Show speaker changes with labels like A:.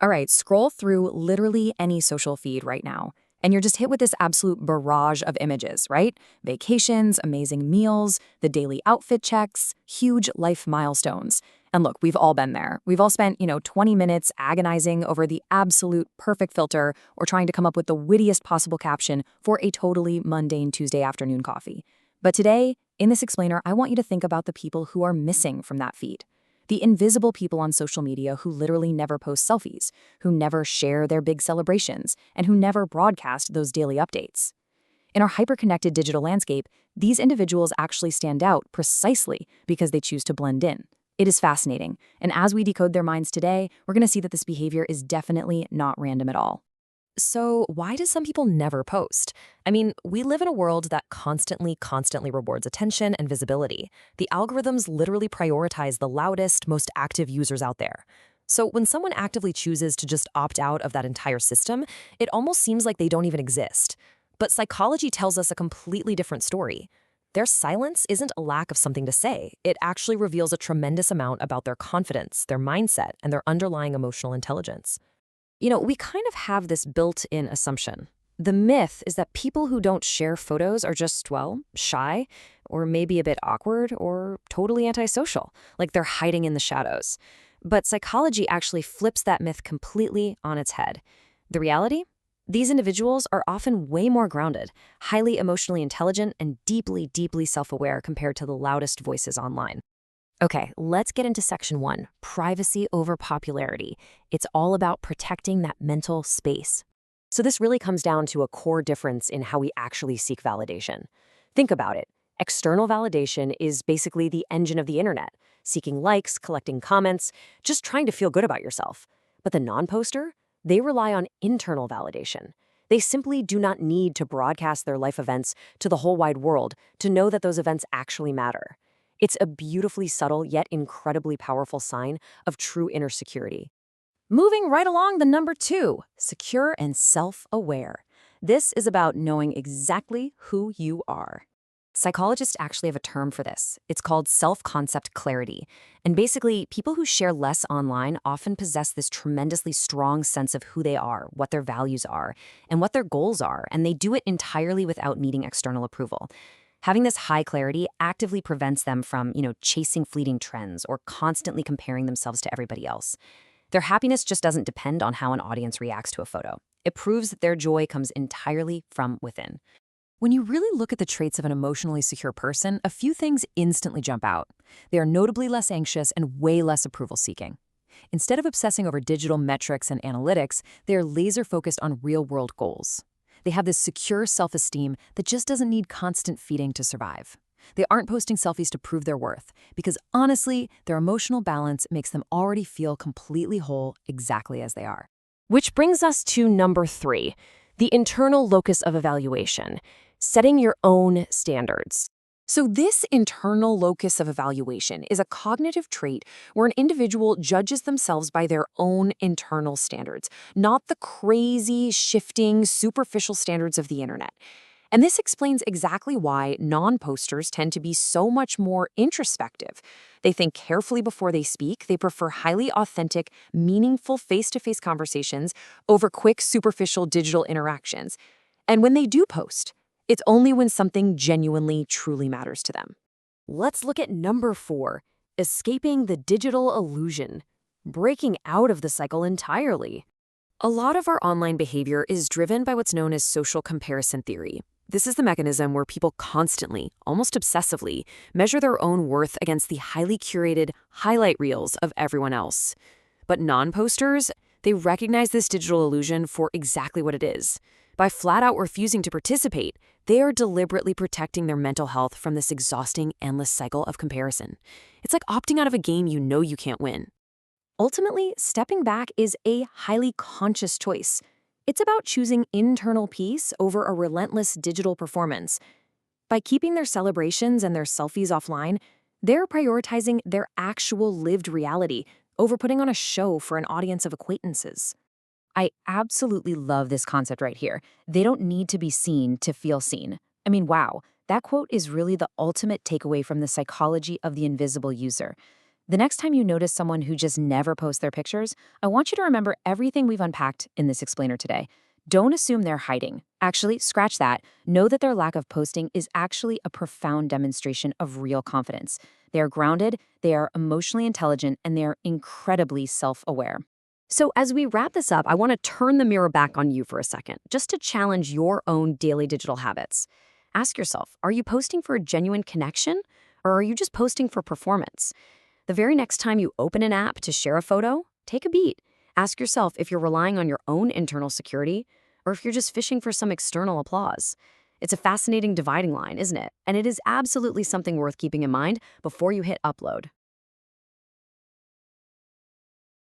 A: All right, scroll through literally any social feed right now, and you're just hit with this absolute barrage of images, right? Vacations, amazing meals, the daily outfit checks, huge life milestones. And look, we've all been there. We've all spent, 20 minutes agonizing over the absolute perfect filter or trying to come up with the wittiest possible caption for a totally mundane Tuesday afternoon coffee. But today, in this explainer, I want you to think about the people who are missing from that feed. The invisible people on social media who literally never post selfies, who never share their big celebrations, and who never broadcast those daily updates. In our hyper-connected digital landscape, these individuals actually stand out precisely because they choose to blend in. It is fascinating, and as we decode their minds today, we're going to see that this behavior is definitely not random at all.
B: So, why do some people never post? I mean, we live in a world that constantly rewards attention and visibility. The algorithms literally prioritize the loudest, most active users out there. So, when someone actively chooses to just opt out of that entire system, it almost seems like they don't even exist. But psychology tells us a completely different story. Their silence isn't a lack of something to say. It actually reveals a tremendous amount about their confidence, their mindset, and their underlying emotional intelligence. We kind of have this built-in assumption. The myth is that people who don't share photos are just, well, shy, or maybe a bit awkward, or totally antisocial, like they're hiding in the shadows. But psychology actually flips that myth completely on its head. The reality? These individuals are often way more grounded, highly emotionally intelligent, and deeply self-aware compared to the loudest voices online. Okay, let's get into section 1, privacy over popularity. It's all about protecting that mental space. So this really comes down to a core difference in how we actually seek validation. Think about it. External validation is basically the engine of the internet, seeking likes, collecting comments, just trying to feel good about yourself. But the non-poster, they rely on internal validation. They simply do not need to broadcast their life events to the whole wide world to know that those events actually matter. It's a beautifully subtle yet incredibly powerful sign of true inner security. Moving right along the number 2, secure and self-aware. This is about knowing exactly who you are. Psychologists actually have a term for this. It's called self-concept clarity. And basically, people who share less online often possess this tremendously strong sense of who they are, what their values are, and what their goals are, and they do it entirely without needing external approval. Having this high clarity actively prevents them from, chasing fleeting trends or constantly comparing themselves to everybody else. Their happiness just doesn't depend on how an audience reacts to a photo. It proves that their joy comes entirely from within. When you really look at the traits of an emotionally secure person, a few things instantly jump out. They are notably less anxious and way less approval-seeking. Instead of obsessing over digital metrics and analytics, they are laser-focused on real-world goals. They have this secure self-esteem that just doesn't need constant feeding to survive. They aren't posting selfies to prove their worth, because honestly, their emotional balance makes them already feel completely whole exactly as they are. Which brings us to number 3, the internal locus of evaluation, setting your own standards. So this internal locus of evaluation is a cognitive trait where an individual judges themselves by their own internal standards, not the crazy, shifting, superficial standards of the internet. And this explains exactly why non-posters tend to be so much more introspective. They think carefully before they speak. They prefer highly authentic, meaningful face-to-face conversations over quick, superficial digital interactions. And when they do post, it's only when something genuinely, truly matters to them. Let's look at number 4, escaping the digital illusion, breaking out of the cycle entirely. A lot of our online behavior is driven by what's known as social comparison theory. This is the mechanism where people constantly, almost obsessively, measure their own worth against the highly curated highlight reels of everyone else. But non-posters, they recognize this digital illusion for exactly what it is. By flat out refusing to participate, they are deliberately protecting their mental health from this exhausting, endless cycle of comparison. It's like opting out of a game you know you can't win. Ultimately, stepping back is a highly conscious choice. It's about choosing internal peace over a relentless digital performance. By keeping their celebrations and their selfies offline, they're prioritizing their actual lived reality over putting on a show for an audience of acquaintances. I absolutely love this concept right here. They don't need to be seen to feel seen. I mean, wow, that quote is really the ultimate takeaway from the psychology of the invisible user.
A: The next time you notice someone who just never posts their pictures, I want you to remember everything we've unpacked in this explainer today. Don't assume they're hiding. Actually, scratch that. Know that their lack of posting is actually a profound demonstration of real confidence. They are grounded, they are emotionally intelligent, and they are incredibly self-aware.
B: So, as we wrap this up, I want to turn the mirror back on you for a second, just to challenge your own daily digital habits. Ask yourself, are you posting for a genuine connection, or are you just posting for performance? The very next time you open an app to share a photo, take a beat. Ask yourself if you're relying on your own internal security, or if you're just fishing for some external applause. It's a fascinating dividing line, isn't it? And it is absolutely something worth keeping in mind before you hit upload.